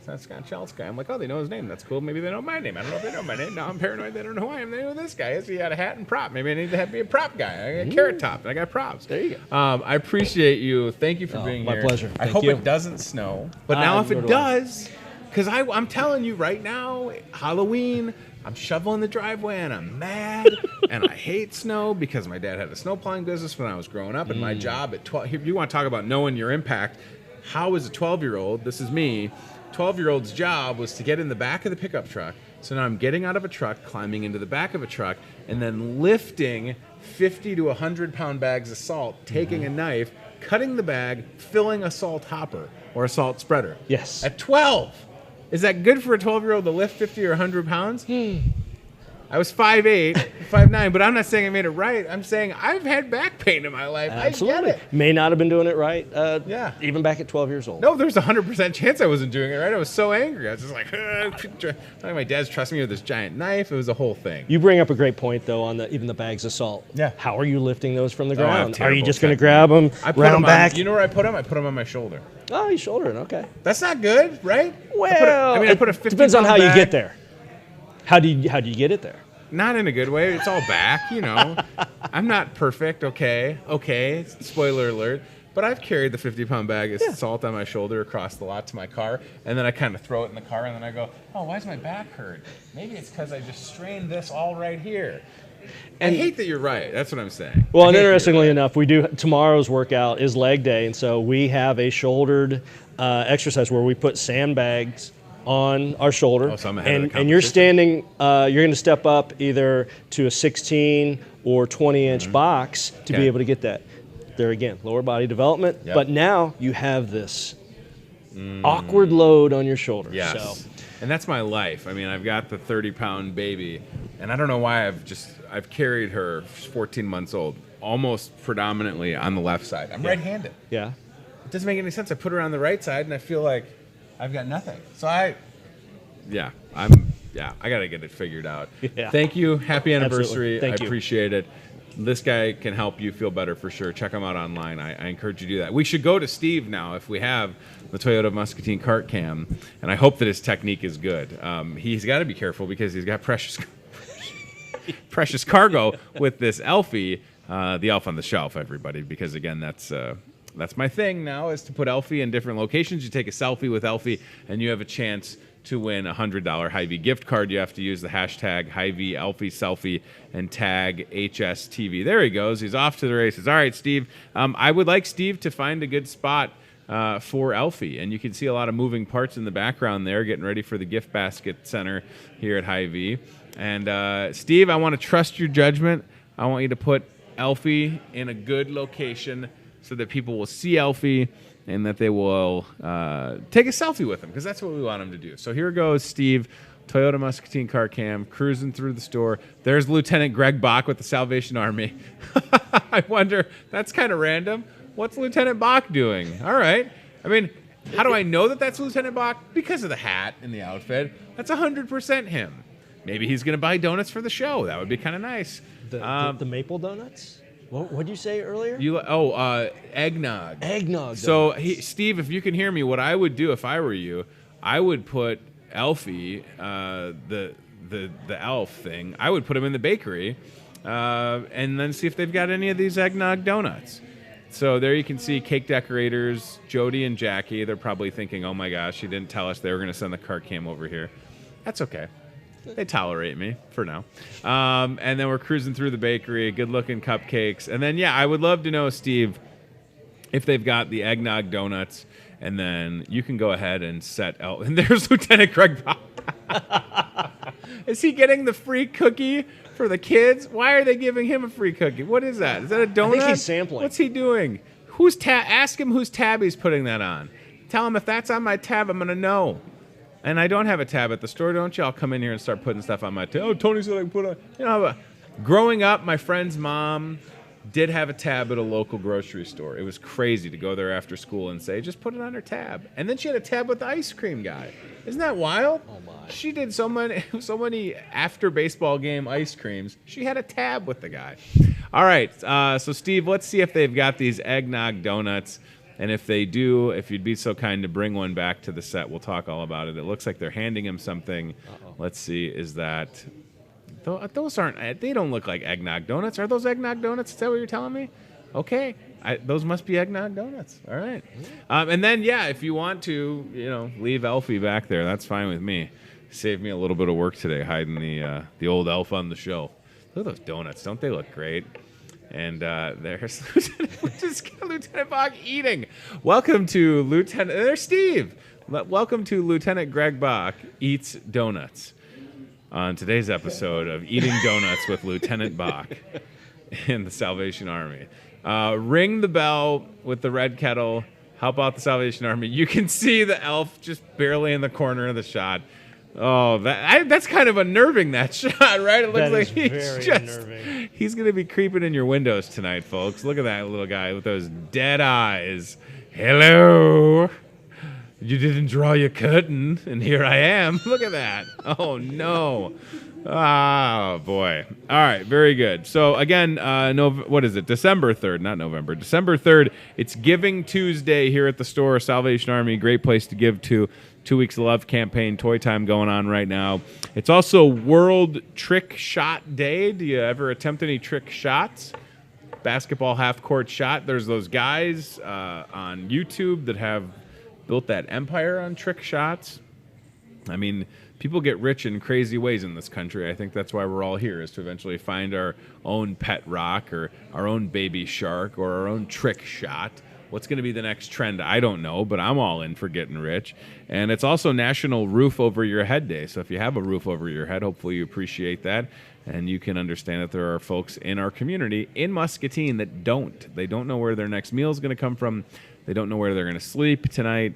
That's Scott Schell's guy. I'm like, oh, they know his name. That's cool. Maybe they know my name. I don't know if they know my name. Now I'm paranoid. They don't know who I am. They know who this guy is. He had a hat and prop. Maybe I need to be a prop guy. I got Carrot Top. And I got props. There you go. I appreciate you. Thank you for being here. My pleasure. I hope it doesn't snow. But now if it does, because I'm telling you right now, Halloween, I'm shoveling the driveway and I'm mad and I hate snow because my dad had a snow plowing business when I was growing up, and my job at 12, you want to talk about knowing your impact. How is a 12-year-old, this is me, 12-year-old's job was to get in the back of the pickup truck. So now I'm getting out of a truck, climbing into the back of a truck, and then lifting 50 to 100-pound bags of salt, taking a knife, cutting the bag, filling a salt hopper or a salt spreader. Yes. At 12. Is that good for a 12-year-old to lift 50 or 100 pounds? I was 5'8", 5'9", but I'm not saying I made it right. I'm saying I've had back pain in my life. Absolutely. I get it. May not have been doing it right. Yeah. Even back at 12 years old. No, there's a 100% chance I wasn't doing it right. I was so angry. I was just like, my dad's trusting me with this giant knife. It was a whole thing. You bring up a great point, though, on even the bags of salt. Yeah. How are you lifting those from the I have ground? Are you terrible just going to technique. grab them, round back? You know where I put them? I put them on my shoulder. Oh, you shouldering. Okay. That's not good, right? Well, I put a 50 depends on how you bag. get there. How do you get it there? not in a good way. It's all back, you know. I'm not perfect, okay. Spoiler alert. But I've carried the 50-pound bag of salt on my shoulder across the lot to my car, and then I kind of throw it in the car, and then I go, oh, why does my back hurt? Maybe it's because I just strained this all right here. And I hate that you're right. That's what I'm saying. Well, and interestingly enough, tomorrow's workout is leg day, and so we have a shouldered exercise where we put sandbags on our shoulder, and you're standing. You're going to step up either to a 16 or 20-inch box to be able to get that. There again, lower body development, but now you have this awkward load on your shoulder. Yes. So. And that's my life. I mean, I've got the 30-pound baby, and I don't know why I've carried her 14 months old, almost predominantly on the left side. I'm right-handed. Yeah. It doesn't make any sense. I put her on the right side, and I feel like I've got nothing. So I got to get it figured out. Yeah. Thank you. Happy anniversary. Thank I you. appreciate it. This guy can help you feel better for sure. Check him out online. I encourage you to do that. We should go to Steve now if we have the Toyota Muscatine cart cam, and I hope that his technique is good. He's got to be careful because he's got precious cargo with this Elfie, the elf on the shelf, everybody, because, again, that's my thing now is to put Elfie in different locations. You take a selfie with Elfie, and you have a chance to win a $100 Hy-Vee gift card. You have to use the hashtag Hy-Vee Elfie Selfie and tag HSTV. There he goes. He's off to the races. All right, Steve. I would like Steve to find a good spot for Elfie, and you can see a lot of moving parts in the background there, getting ready for the gift basket center here at Hy-Vee. And Steve, I want to trust your judgment. I want you to put Elfie in a good location so that people will see Elfie and that they will take a selfie with him, because that's what we want them to do. So here goes Steve, Toyota Muscatine car cam, cruising through the store. There's Lieutenant Greg Bach with the Salvation Army. I wonder, that's kind of random. What's Lieutenant Bach doing? All right. I mean, how do I know that that's Lieutenant Bach? Because of the hat and the outfit. That's 100% him. Maybe he's going to buy donuts for the show. That would be kind of nice. The maple donuts? What did you say earlier? Eggnog. Eggnog. So, Steve, if you can hear me, what I would do if I were you, I would put Elfie, the elf thing, I would put him in the bakery, and then see if they've got any of these eggnog donuts. So there you can see cake decorators, Jody and Jackie. They're probably thinking, oh my gosh, she didn't tell us they were going to send the cart cam over here. That's okay. They tolerate me for now. And then we're cruising through the bakery, good-looking cupcakes. And then, I would love to know, Steve, if they've got the eggnog donuts. And then you can go ahead and set out. And there's Lieutenant Greg. Is he getting the free cookie for the kids? Why are they giving him a free cookie? What is that? Is that a donut? I think he's sampling. What's he doing? Ask him whose tab he's putting that on. Tell him if that's on my tab, I'm going to know. And I don't have a tab at the store, don't you? I'll come in here and start putting stuff on my tab. Oh, Tony said I can put on. Growing up, my friend's mom did have a tab at a local grocery store. It was crazy to go there after school and say, just put it on her tab. And then she had a tab with the ice cream guy. Isn't that wild? Oh, my. She did so many after baseball game ice creams. She had a tab with the guy. All right, so Steve, let's see if they've got these eggnog donuts. And if they do, if you'd be so kind to bring one back to the set, we'll talk all about it. It looks like they're handing him something. Uh-oh. Let's see, is that... Those aren't... They don't look like eggnog donuts. Are those eggnog donuts? Is that what you're telling me? Okay. Those must be eggnog donuts. All right. And then, if you want to, leave Elfie back there, that's fine with me. Saved me a little bit of work today hiding the old elf on the shelf. Look at those donuts. Don't they look great? And there's Lieutenant Bach eating. Welcome to There's Steve. Welcome to Lieutenant Greg Bach Eats Donuts. On today's episode of Eating Donuts with Lieutenant Bach in the Salvation Army. Ring the bell with the red kettle. Help out the Salvation Army. You can see the elf just barely in the corner of the shot. Oh, that's kind of unnerving, that shot, right? It looks like he's going to be creeping in your windows tonight, folks. Look at that little guy with those dead eyes. Hello. You didn't draw your curtain, and here I am. Look at that. Oh, no. Oh, boy. All right, very good. So, again, what is it? December 3rd, not November. December 3rd, it's Giving Tuesday here at the store. Salvation Army, great place to give to 2 Weeks of Love campaign, Toy Time going on right now. It's also World Trick Shot Day. Do you ever attempt any trick shots? Basketball half-court shot. There's those guys on YouTube that have built that empire on trick shots. I mean, people get rich in crazy ways in this country. I think that's why we're all here, is to eventually find our own pet rock or our own baby shark or our own trick shot. What's going to be the next trend? I don't know, but I'm all in for getting rich. And it's also National Roof Over Your Head Day. So if you have a roof over your head, hopefully you appreciate that. And you can understand that there are folks in our community in Muscatine that don't. They don't know where their next meal is going to come from. They don't know where they're going to sleep tonight.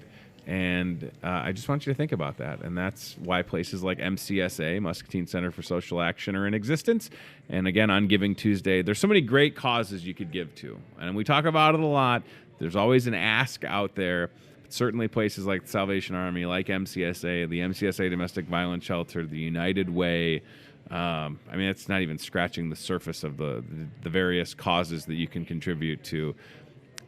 And I just want you to think about that. And that's why places like MCSA, Muscatine Center for Social Action, are in existence. And again, on Giving Tuesday, there's so many great causes you could give to. And we talk about it a lot. There's always an ask out there. But certainly places like the Salvation Army, like MCSA, the MCSA Domestic Violence Shelter, the United Way. I mean, it's not even scratching the surface of the various causes that you can contribute to.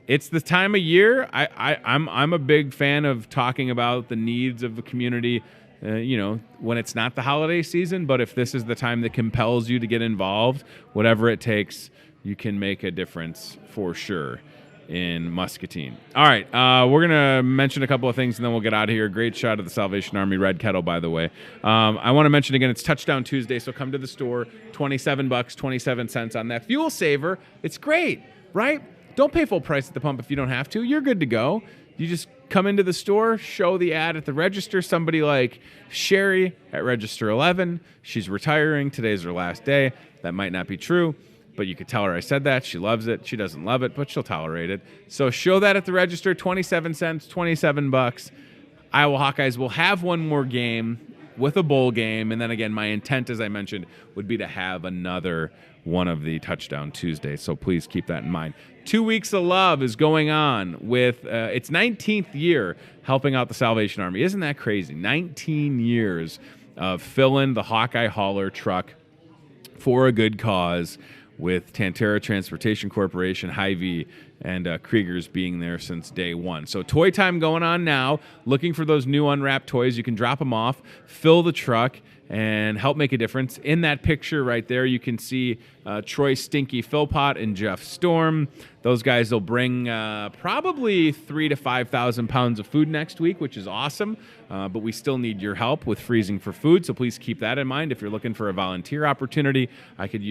It's the time of year. I'm a big fan of talking about the needs of the community, when it's not the holiday season. But if this is the time that compels you to get involved, whatever it takes, you can make a difference for sure in Muscatine. All right, we're going to mention a couple of things, and then we'll get out of here. Great shot of the Salvation Army red kettle, by the way. I want to mention again, it's Touchdown Tuesday, so come to the store. $27, 27 cents on that fuel saver. It's great, right? Don't pay full price at the pump if you don't have to. You're good to go. You just come into the store, show the ad at the register. Somebody like Sherry at Register 11, she's retiring. Today's her last day. That might not be true, but you could tell her I said that. She loves it. She doesn't love it, but she'll tolerate it. So show that at the register, 27 cents, $27. Iowa Hawkeyes will have one more game with a bowl game. And then again, my intent, as I mentioned, would be to have another one of the Touchdown Tuesdays. So please keep that in mind. 2 Weeks of Love is going on with its 19th year helping out the Salvation Army. Isn't that crazy? 19 years of filling the Hawkeye hauler truck for a good cause, with Tantera Transportation Corporation, Hy-Vee, and Krieger's being there since day one. So Toy Time going on now. Looking for those new unwrapped toys. You can drop them off, fill the truck, and help make a difference. In that picture right there, you can see Troy Stinky Philpott and Jeff Storm. Those guys will bring probably 3,000 to 5,000 pounds of food next week, which is awesome. But we still need your help with freezing for food, so please keep that in mind. If you're looking for a volunteer opportunity, I could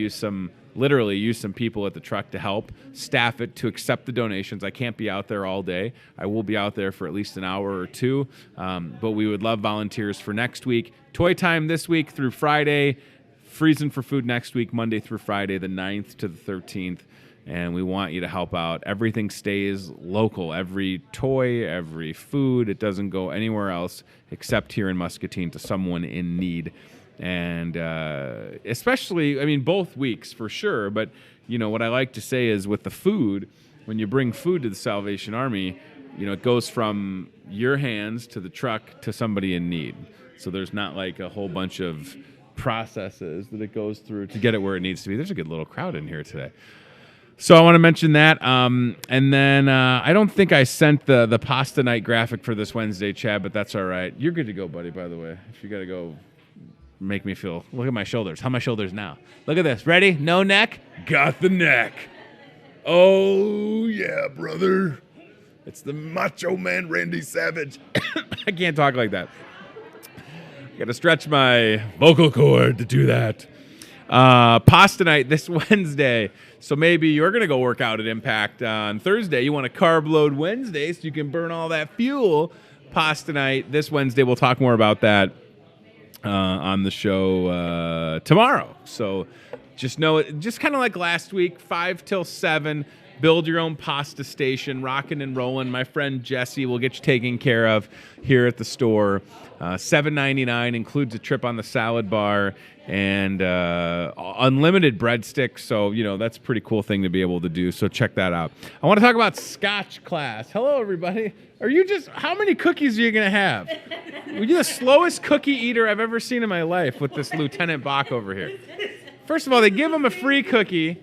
literally use some people at the truck to help staff it, to accept the donations. I can't be out there all day. I will be out there for at least an hour or two, but we would love volunteers for next week. Toy Time this week through Friday, freezing for food next week, Monday through Friday, the 9th to the 13th. And we want you to help out. Everything stays local. Every toy, every food, it doesn't go anywhere else except here in Muscatine to someone in need. And especially, I mean, both weeks for sure. But, what I like to say is with the food, when you bring food to the Salvation Army, it goes from your hands to the truck to somebody in need. So there's not like a whole bunch of processes that it goes through to get it where it needs to be. There's a good little crowd in here today. So I want to mention that. And then I don't think I sent the pasta night graphic for this Wednesday, Chad, but that's all right. You're good to go, buddy, by the way. If you got to go make me feel. Look at my shoulders. How are my shoulders now? Look at this. Ready? No neck? Got the neck. Oh, yeah, brother. It's the Macho Man Randy Savage. I can't talk like that. I got to stretch my vocal cord to do that. Pasta night this Wednesday. So maybe you're going to go work out at Impact on Thursday. You want a carb load Wednesday so you can burn all that fuel. Pasta night this Wednesday. We'll talk more about that on the show tomorrow. So just know it, just kind of like last week, 5 till 7. Build your own pasta station, rocking and rolling. My friend Jesse will get you taken care of here at the store. $7.99 includes a trip on the salad bar and unlimited breadsticks. So, that's a pretty cool thing to be able to do. So check that out. I want to talk about Scotch class. Hello, everybody. How many cookies are you going to have? You're the slowest cookie eater I've ever seen in my life with this Lieutenant Bach over here. First of all, they give him a free cookie.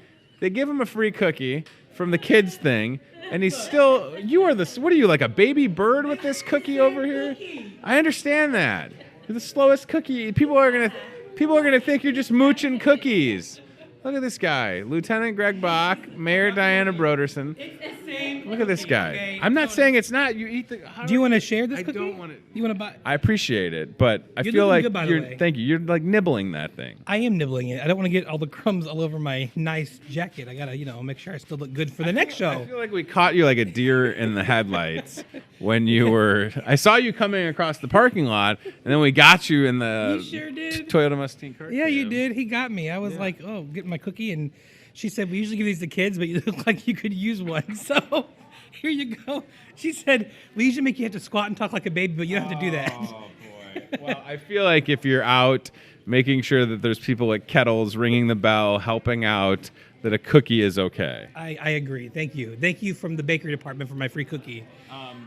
from the kids thing, and he's still. You are the. What are you, like a baby bird with this cookie over here? I understand that. You're the slowest cookie. People are gonna think you're just mooching cookies. Look at this guy, Lieutenant Greg Bach, Mayor Diana Broderson. It's the same. Look at this guy. I'm not saying it's not. You eat the. Do you want to share this cookie? I don't want to. You want to buy? I appreciate it, but I You're feel looking like good, by the you're. way. Thank you. You're like nibbling that thing. I am nibbling it. I don't want to get all the crumbs all over my nice jacket. I gotta, make sure I still look good for the next show. I feel like we caught you like a deer in the headlights when you were. I saw you coming across the parking lot, and then we got you in the You sure did. Toyota Muscatine car. Yeah, you cab. did. He got me. I was like, oh, getting my cookie, and she said, we usually give these to kids, but you look like you could use one. So here you go. She said, we usually make you have to squat and talk like a baby, but you don't have to do that. Oh boy. Well, I feel like if you're out making sure that there's people at kettles ringing the bell, helping out, that a cookie is okay. I agree. Thank you. Thank you from the bakery department for my free cookie.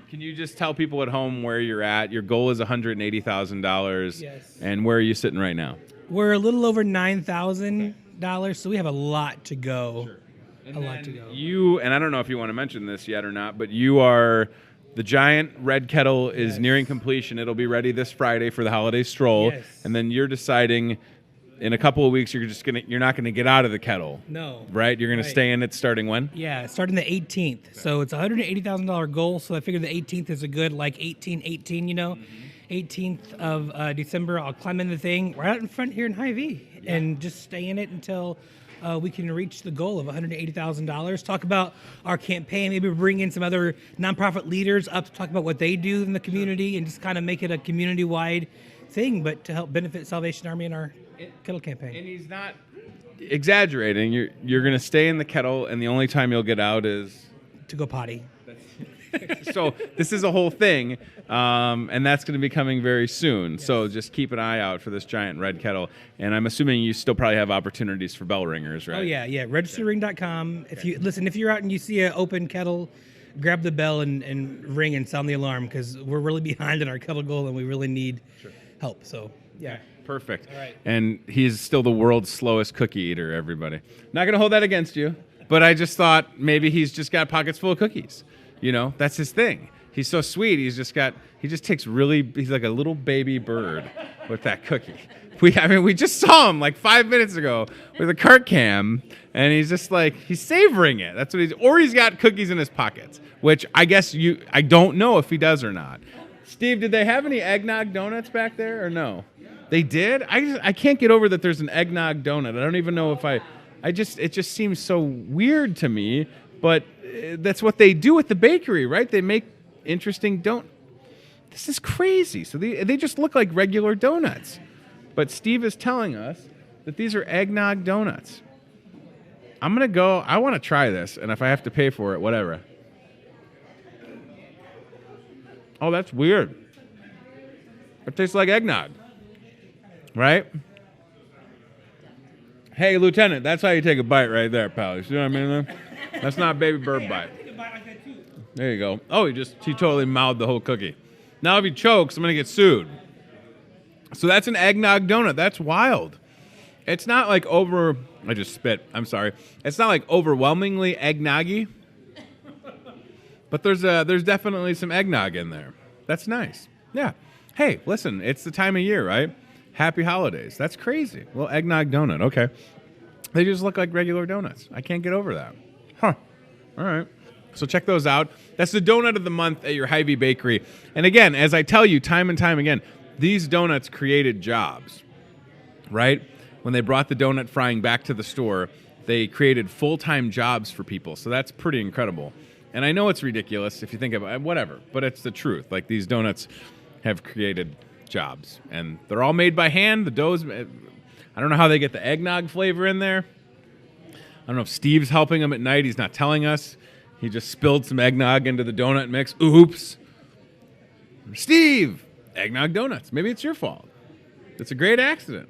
Can you just tell people at home where you're at? Your goal is $180,000. Yes. And where are you sitting right now? We're a little over $9,000, so we have a lot to go. Sure. A lot to go. You, and I don't know if you want to mention this yet or not, but you are, the giant red kettle is nearing completion. It'll be ready this Friday for the holiday stroll. Yes. And then you're deciding in a couple of weeks you're not going to get out of the kettle. No. Right? You're going to stay in it starting when? Yeah, starting the 18th. So it's a $180,000 goal. So I figured the 18th is a good, like 18, 18th of December, I'll climb in the thing right out in front here in Hy-Vee and just stay in it until we can reach the goal of $180,000. Talk about our campaign. Maybe bring in some other nonprofit leaders up to talk about what they do in the community and just kind of make it a community-wide thing, but to help benefit Salvation Army and our kettle campaign. And he's not exaggerating. You're going to stay in the kettle, and the only time you'll get out is To go potty. so this is a whole thing, and that's going to be coming very soon. Yes. So just keep an eye out for this giant red kettle. And I'm assuming you still probably have opportunities for bell ringers, right? Oh yeah. Registerring.com. If you're out and you see an open kettle, grab the bell and ring and sound the alarm because we're really behind in our kettle goal and we really need help. So yeah. Perfect. All right. And he's still the world's slowest cookie eater, everybody. Not going to hold that against you, but I just thought maybe he's just got pockets full of cookies. That's his thing. He's so sweet. He's like a little baby bird with that cookie. We just saw him like 5 minutes ago with a cart cam, and he's just like, he's savoring it. That's what or he's got cookies in his pockets, which I guess I don't know if he does or not. Steve, did they have any eggnog donuts back there or no? They did? I can't get over that there's an eggnog donut. I don't even know if it just seems so weird to me, but that's what they do at the bakery, right? They make interesting donuts. This is crazy. So they just look like regular donuts. But Steve is telling us that these are eggnog donuts. I'm going to go. I want to try this, and if I have to pay for it, whatever. Oh, that's weird. It tastes like eggnog. Right? Hey, Lieutenant, that's how you take a bite right there, pal. You see what I mean? That's not baby bird bite. There you go. Oh, he totally mouthed the whole cookie. Now if he chokes, I'm going to get sued. So that's an eggnog donut. That's wild. It's not like I just spit. I'm sorry. It's not like overwhelmingly eggnoggy. But there's definitely some eggnog in there. That's nice. Yeah. Hey, listen, it's the time of year, right? Happy holidays. That's crazy. Well, eggnog donut. Okay. They just look like regular donuts. I can't get over that. Huh. All right. So check those out. That's the donut of the month at your Hy-Vee bakery. And again, as I tell you time and time again, these donuts created jobs, right? When they brought the donut frying back to the store, they created full-time jobs for people. So that's pretty incredible. And I know it's ridiculous if you think about it, whatever, but it's the truth. Like these donuts have created jobs, and they're all made by hand. The dough's, I don't know how they get the eggnog flavor in there. I don't know if Steve's helping them at night. He's not telling us. He just spilled some eggnog into the donut mix. Oops. Steve, eggnog donuts. Maybe it's your fault. It's a great accident.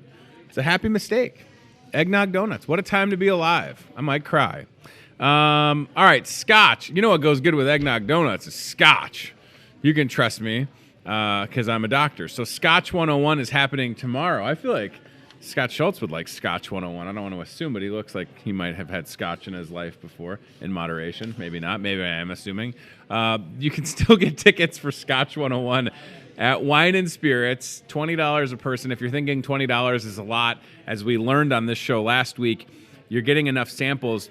It's a happy mistake. Eggnog donuts. What a time to be alive. I might cry. All right, scotch. You know what goes good with eggnog donuts is scotch. You can trust me because I'm a doctor. So Scotch 101 is happening tomorrow. I feel like Scott Schultz would like Scotch 101. I don't want to assume, but he looks like he might have had scotch in his life before, in moderation. Maybe not. Maybe I am assuming. You can still get tickets for Scotch 101 at Wine and Spirits, $20 a person. If you're thinking $20 is a lot, as we learned on this show last week, you're getting enough samples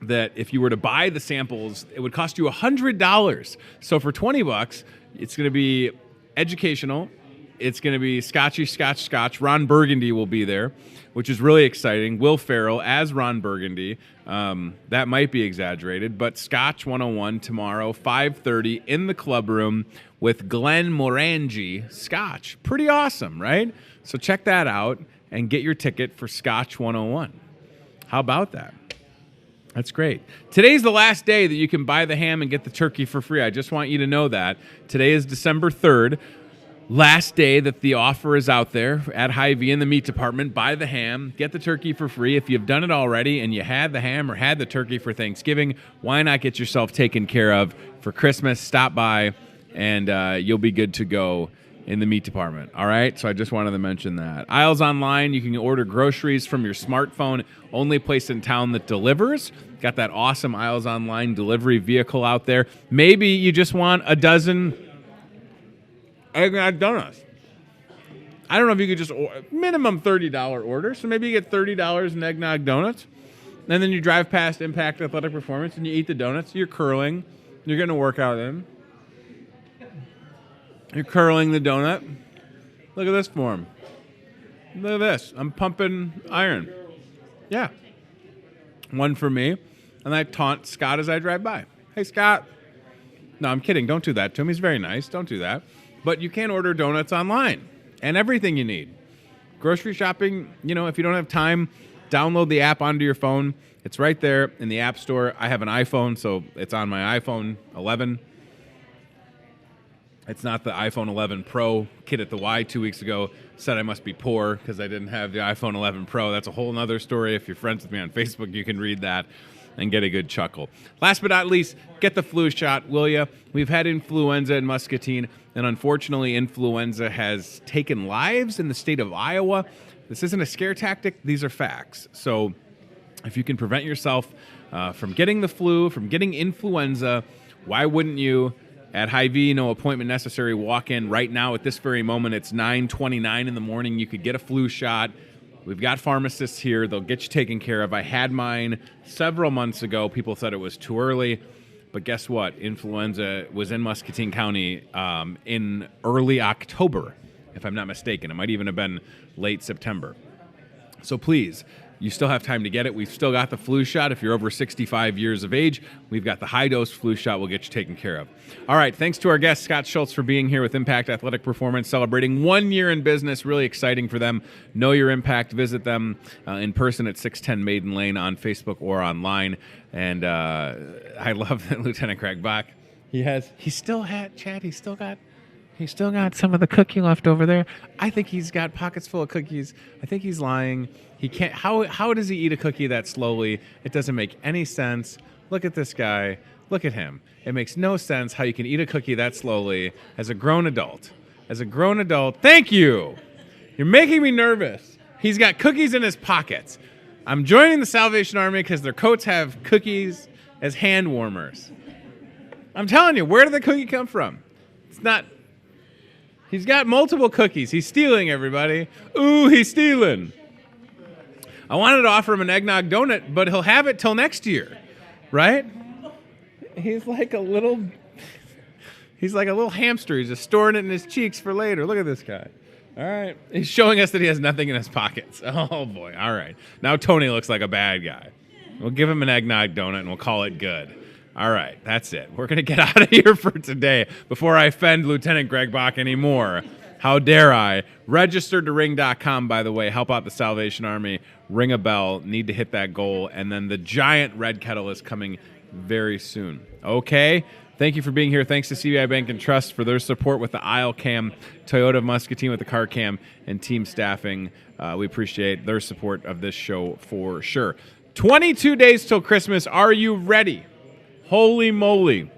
that if you were to buy the samples, it would cost you $100. So for $20, it's going to be educational. It's going to be Scotchy, Scotch. Ron Burgundy will be there, which is really exciting. Will Ferrell as Ron Burgundy. That might be exaggerated, but Scotch 101 tomorrow, 5:30 in the club room with Glenn Morangi Scotch. Pretty awesome, right? So check that out and get your ticket for Scotch 101. How about that? That's great. Today's the last day that you can buy the ham and get the turkey for free. I just want you to know that. Today is December 3rd. Last day that the offer is out there at Hy-Vee in the meat department. Buy the ham, get the turkey for free. If you've done it already and you had the ham or had the turkey for Thanksgiving, why not get yourself taken care of for Christmas? Stop by and you'll be good to go in the meat department. All right, so I just wanted to mention that. Aisles Online, you can order groceries from your smartphone. Only place in town that delivers. Got that awesome Aisles Online delivery vehicle out there. Maybe you just want a dozen eggnog donuts. I don't know if you could just minimum $30 order. So maybe you get $30 in eggnog donuts. And then you drive past Impact Athletic Performance and you eat the donuts. You're curling. You're getting a workout in. You're curling the donut. Look at this form. Look at this. I'm pumping iron. Yeah. One for me. And I taunt Scott as I drive by. Hey, Scott. No, I'm kidding. Don't do that to him. He's very nice. Don't do that. But you can order donuts online and everything you need. Grocery shopping, if you don't have time, download the app onto your phone. It's right there in the App Store. I have an iPhone, so it's on my iPhone 11. It's not the iPhone 11 Pro. Kid at the Y 2 weeks ago said I must be poor because I didn't have the iPhone 11 Pro. That's a whole other story. If you're friends with me on Facebook, you can read that and get a good chuckle. Last but not least, get the flu shot, will you? We've had influenza in Muscatine, and unfortunately, influenza has taken lives in the state of Iowa. This isn't a scare tactic. These are facts. So if you can prevent yourself from getting the flu, from getting influenza, why wouldn't you? At Hy-Vee, no appointment necessary. Walk in right now at this very moment. It's 9:29 in the morning. You could get a flu shot. We've got pharmacists here. They'll get you taken care of. I had mine several months ago. People said it was too early. But guess what? Influenza was in Muscatine County in early October, if I'm not mistaken. It might even have been late September. So please, you still have time to get it. We've still got the flu shot. If you're over 65 years of age, we've got the high-dose flu shot. We'll get you taken care of. All right, thanks to our guest, Scott Schultz, for being here with Impact Athletic Performance, celebrating 1 year in business. Really exciting for them. Know your impact. Visit them in person at 610 Maiden Lane on Facebook or online. And I love that Lieutenant Craig Bach. He's still got some of the cookie left over there. I think he's got pockets full of cookies. I think he's lying. He can't. How does he eat a cookie that slowly? It doesn't make any sense. Look at this guy. Look at him. It makes no sense how you can eat a cookie that slowly as a grown adult. Thank you. You're making me nervous. He's got cookies in his pockets. I'm joining the Salvation Army because their coats have cookies as hand warmers. I'm telling you, where did the cookie come from? It's not. He's got multiple cookies. He's stealing, everybody. Ooh, he's stealing. I wanted to offer him an eggnog donut, but he'll have it till next year, right? He's like a little hamster. He's just storing it in his cheeks for later. Look at this guy. All right. He's showing us that he has nothing in his pockets. Oh, boy. All right. Now Tony looks like a bad guy. We'll give him an eggnog donut, and we'll call it good. All right, that's it. We're going to get out of here for today before I offend Lieutenant Greg Bach anymore. How dare I? Register to ring.com, by the way. Help out the Salvation Army. Ring a bell. Need to hit that goal. And then the giant red kettle is coming very soon. Okay? Thank you for being here. Thanks to CBI Bank and Trust for their support with the aisle cam, Toyota of Muscatine with the car cam, and team staffing. We appreciate their support of this show for sure. 22 days till Christmas. Are you ready? Holy moly.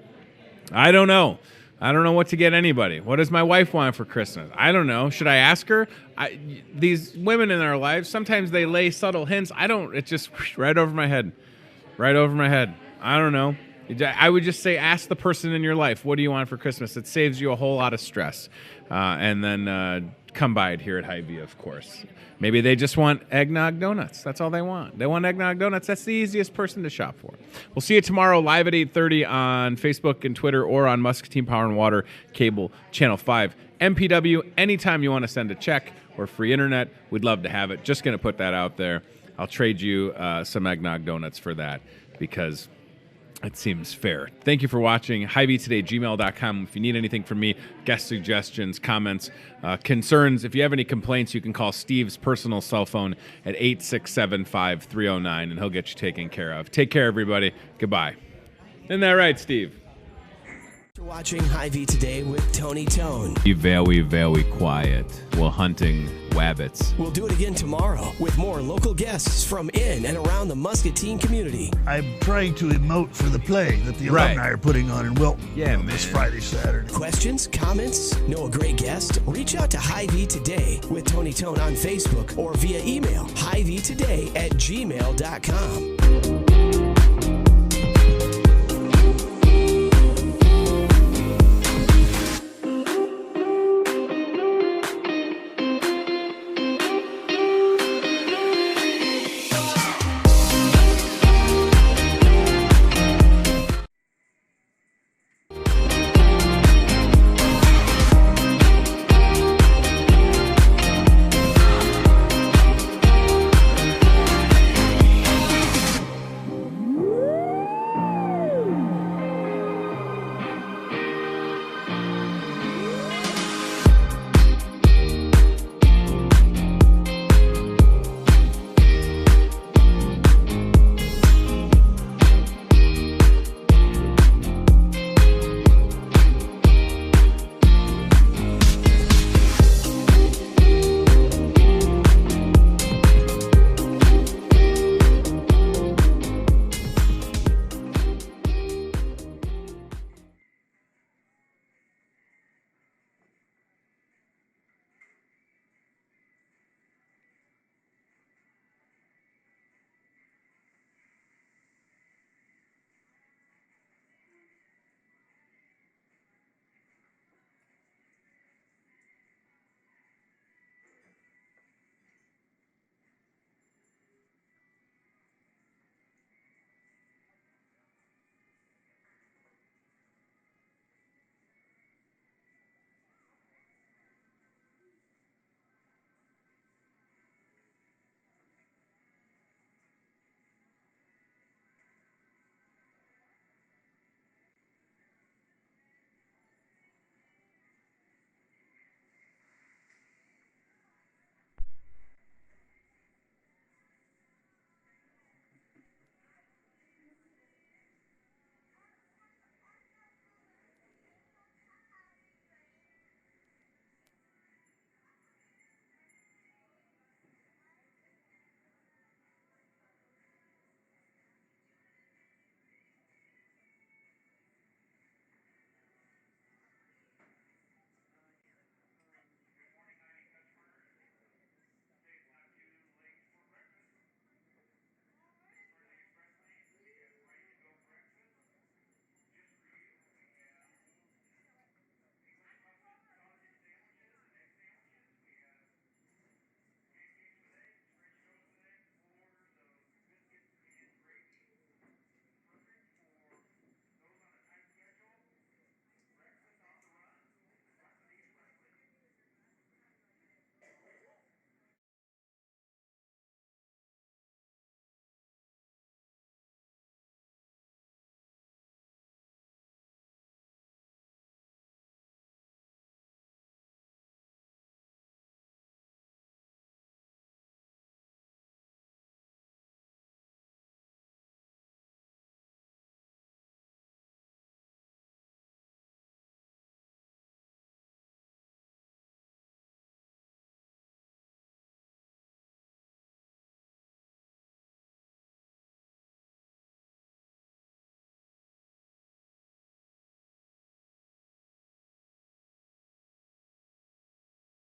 I don't know. I don't know what to get anybody. What does my wife want for Christmas? I don't know. Should I ask her? These women in our lives, sometimes they lay subtle hints. It's just right over my head. Right over my head. I don't know. I would just say, ask the person in your life, what do you want for Christmas? It saves you a whole lot of stress. And then come by it here at Hy-Vee, of course. Maybe they just want eggnog donuts. That's all they want. They want eggnog donuts. That's the easiest person to shop for. We'll see you tomorrow live at 8:30 on Facebook and Twitter or on Muscatine Power and Water Cable Channel 5. MPW, anytime you want to send a check or free internet, we'd love to have it. Just going to put that out there. I'll trade you some eggnog donuts for that because it seems fair. Thank you for watching. Hy-Vee-Today@gmail.com. If you need anything from me, guest suggestions, comments, concerns, if you have any complaints, you can call Steve's personal cell phone at 867-5309, and he'll get you taken care of. Take care, everybody. Goodbye. Isn't that right, Steve? You're watching Hy-Vee Today with Tony Tone. Be very, very quiet while hunting wabbits. We'll do it again tomorrow with more local guests from in and around the Muscatine community. I'm trying to emote for the play that the alumni are putting on in Wilton this Friday, Saturday. Questions, comments, know a great guest? Reach out to Hy-Vee Today with Tony Tone on Facebook or via email, hyveetoday@gmail.com.